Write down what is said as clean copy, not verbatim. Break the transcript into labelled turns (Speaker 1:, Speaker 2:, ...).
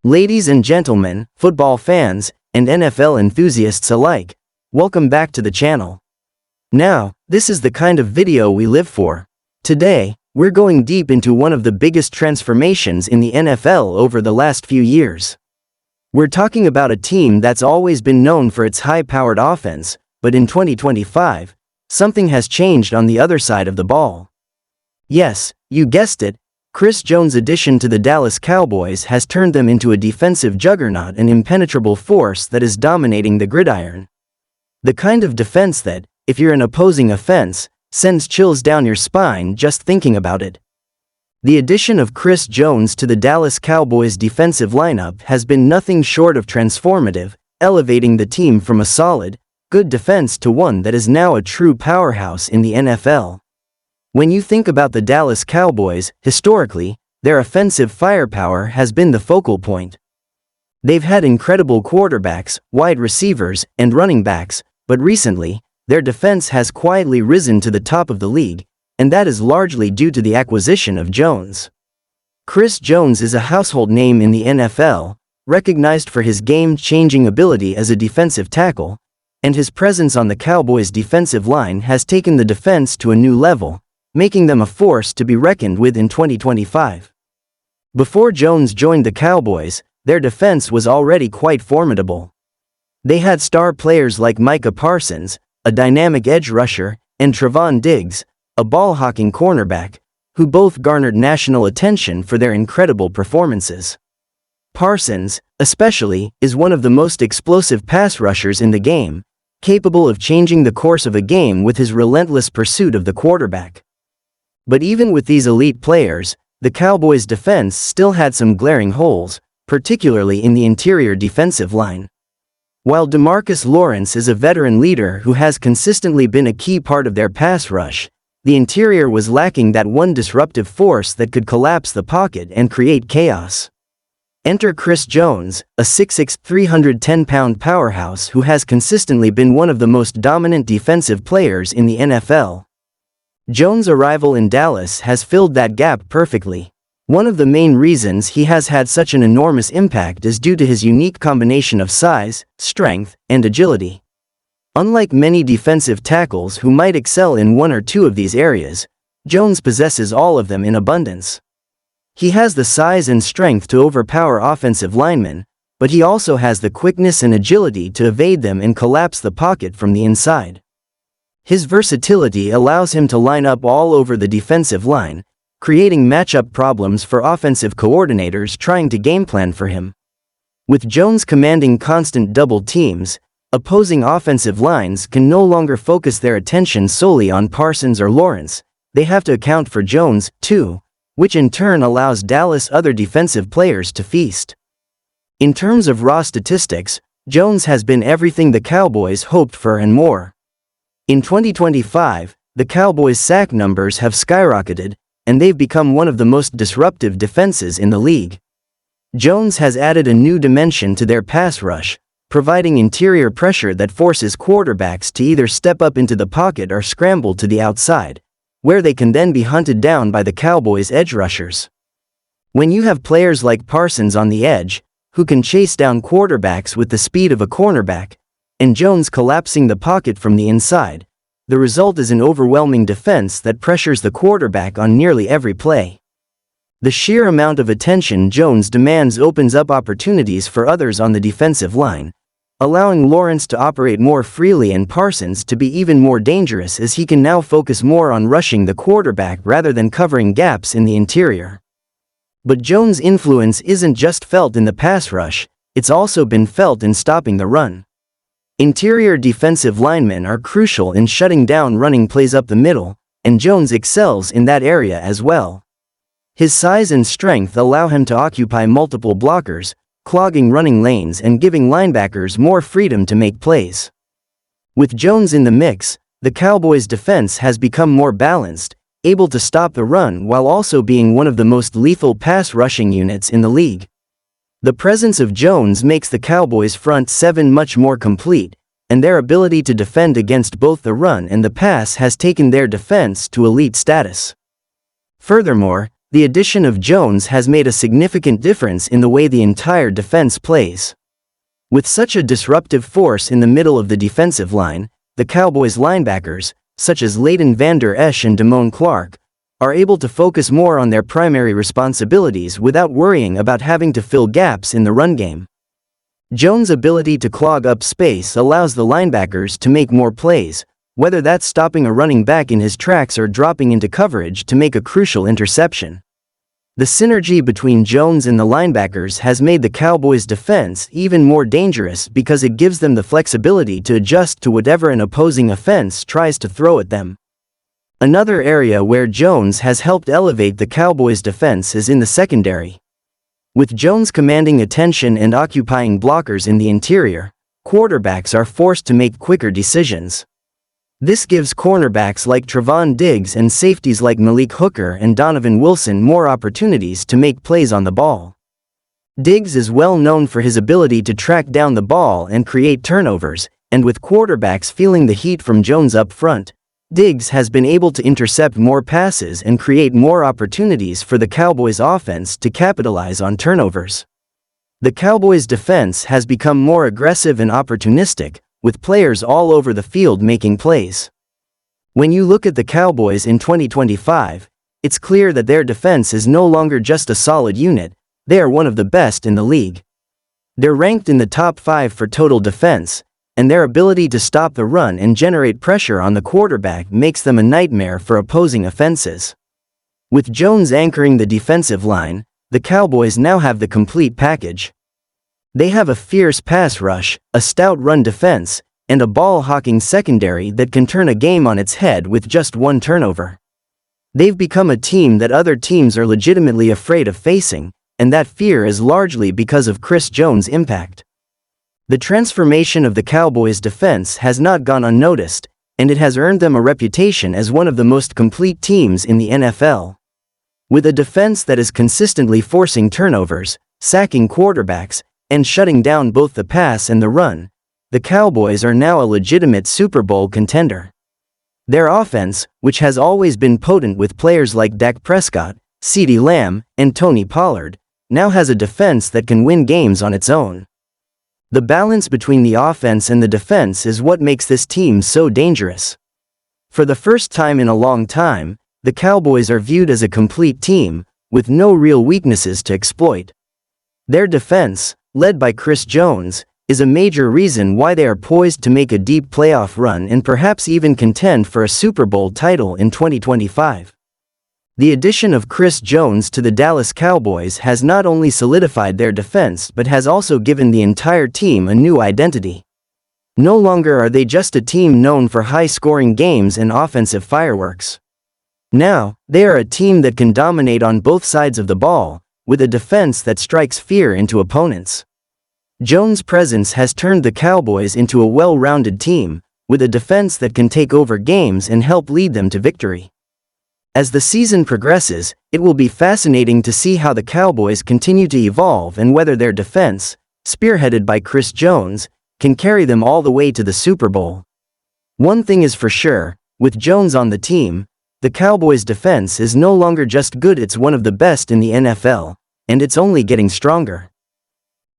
Speaker 1: Ladies and gentlemen, football fans, and NFL enthusiasts alike, welcome back to the channel. Now, this is the kind of video we live for. Today, we're going deep into one of the biggest transformations in the NFL over the last few years. We're talking about a team that's always been known for its high-powered offense, but in 2025, something has changed on the other side of the ball. Yes, you guessed it, Chris Jones' addition to the Dallas Cowboys has turned them into a defensive juggernaut, an impenetrable force that is dominating the gridiron. The kind of defense that, if you're an opposing offense, sends chills down your spine just thinking about it. The addition of Chris Jones to the Dallas Cowboys defensive lineup has been nothing short of transformative, elevating the team from a solid, good defense to one that is now a true powerhouse in the NFL. When you think about the Dallas Cowboys, historically, their offensive firepower has been the focal point. They've had incredible quarterbacks, wide receivers, and running backs, but recently, their defense has quietly risen to the top of the league, and that is largely due to the acquisition of Jones. Chris Jones is a household name in the NFL, recognized for his game-changing ability as a defensive tackle, and his presence on the Cowboys' defensive line has taken the defense to a new level, making them a force to be reckoned with in 2025. Before Jones joined the Cowboys, their defense was already quite formidable. They had star players like Micah Parsons, a dynamic edge rusher, and Trevon Diggs, a ball-hawking cornerback, who both garnered national attention for their incredible performances. Parsons, especially, is one of the most explosive pass rushers in the game, capable of changing the course of a game with his relentless pursuit of the quarterback. But even with these elite players, the Cowboys' defense still had some glaring holes, particularly in the interior defensive line. While DeMarcus Lawrence is a veteran leader who has consistently been a key part of their pass rush, the interior was lacking that one disruptive force that could collapse the pocket and create chaos. Enter Chris Jones, a 6'6", 310-pound powerhouse who has consistently been one of the most dominant defensive players in the NFL. Jones' arrival in Dallas has filled that gap perfectly. One of the main reasons he has had such an enormous impact is due to his unique combination of size, strength, and agility. Unlike many defensive tackles who might excel in one or two of these areas, Jones possesses all of them in abundance. He has the size and strength to overpower offensive linemen, but he also has the quickness and agility to evade them and collapse the pocket from the inside. His versatility allows him to line up all over the defensive line, creating matchup problems for offensive coordinators trying to game plan for him. With Jones commanding constant double teams, opposing offensive lines can no longer focus their attention solely on Parsons or Lawrence. They have to account for Jones, too, which in turn allows Dallas' other defensive players to feast. In terms of raw statistics, Jones has been everything the Cowboys hoped for and more. In 2025, the Cowboys' sack numbers have skyrocketed, and they've become one of the most disruptive defenses in the league. Jones has added a new dimension to their pass rush, providing interior pressure that forces quarterbacks to either step up into the pocket or scramble to the outside, where they can then be hunted down by the Cowboys' edge rushers. When you have players like Parsons on the edge, who can chase down quarterbacks with the speed of a cornerback, and Jones collapsing the pocket from the inside, the result is an overwhelming defense that pressures the quarterback on nearly every play. The sheer amount of attention Jones demands opens up opportunities for others on the defensive line, allowing Lawrence to operate more freely and Parsons to be even more dangerous as he can now focus more on rushing the quarterback rather than covering gaps in the interior. But Jones' influence isn't just felt in the pass rush, it's also been felt in stopping the run. Interior defensive linemen are crucial in shutting down running plays up the middle, and Jones excels in that area as well. His size and strength allow him to occupy multiple blockers, clogging running lanes and giving linebackers more freedom to make plays. With Jones in the mix, the Cowboys' defense has become more balanced, able to stop the run while also being one of the most lethal pass rushing units in the league. The presence of Jones makes the Cowboys' front seven much more complete, and their ability to defend against both the run and the pass has taken their defense to elite status. Furthermore, the addition of Jones has made a significant difference in the way the entire defense plays. With such a disruptive force in the middle of the defensive line, the Cowboys linebackers, such as Leighton Vander Esch and Damone Clark, are able to focus more on their primary responsibilities without worrying about having to fill gaps in the run game. Jones' ability to clog up space allows the linebackers to make more plays, whether that's stopping a running back in his tracks or dropping into coverage to make a crucial interception. The synergy between Jones and the linebackers has made the Cowboys' defense even more dangerous because it gives them the flexibility to adjust to whatever an opposing offense tries to throw at them. Another area where Jones has helped elevate the Cowboys' defense is in the secondary. With Jones commanding attention and occupying blockers in the interior, quarterbacks are forced to make quicker decisions. This gives cornerbacks like Trevon Diggs and safeties like Malik Hooker and Donovan Wilson more opportunities to make plays on the ball. Diggs is well known for his ability to track down the ball and create turnovers, and with quarterbacks feeling the heat from Jones up front, Diggs has been able to intercept more passes and create more opportunities for the Cowboys' offense to capitalize on turnovers. The Cowboys' defense has become more aggressive and opportunistic, with players all over the field making plays. When you look at the Cowboys in 2025, it's clear that their defense is no longer just a solid unit, they are one of the best in the league. They're ranked in the top 5 for total defense, and their ability to stop the run and generate pressure on the quarterback makes them a nightmare for opposing offenses. With Jones anchoring the defensive line, the Cowboys now have the complete package. They have a fierce pass rush, a stout run defense, and a ball-hawking secondary that can turn a game on its head with just one turnover. They've become a team that other teams are legitimately afraid of facing, and that fear is largely because of Chris Jones' impact. The transformation of the Cowboys' defense has not gone unnoticed, and it has earned them a reputation as one of the most complete teams in the NFL. With a defense that is consistently forcing turnovers, sacking quarterbacks, and shutting down both the pass and the run, the Cowboys are now a legitimate Super Bowl contender. Their offense, which has always been potent with players like Dak Prescott, CeeDee Lamb, and Tony Pollard, now has a defense that can win games on its own. The balance between the offense and the defense is what makes this team so dangerous. For the first time in a long time, the Cowboys are viewed as a complete team, with no real weaknesses to exploit. Their defense, led by Chris Jones, is a major reason why they are poised to make a deep playoff run and perhaps even contend for a Super Bowl title in 2025. The addition of Chris Jones to the Dallas Cowboys has not only solidified their defense but has also given the entire team a new identity. No longer are they just a team known for high-scoring games and offensive fireworks. Now, they are a team that can dominate on both sides of the ball, with a defense that strikes fear into opponents. Jones' presence has turned the Cowboys into a well-rounded team, with a defense that can take over games and help lead them to victory. As the season progresses, it will be fascinating to see how the Cowboys continue to evolve and whether their defense, spearheaded by Chris Jones, can carry them all the way to the Super Bowl. One thing is for sure, with Jones on the team, the Cowboys' defense is no longer just good, it's one of the best in the NFL, and it's only getting stronger.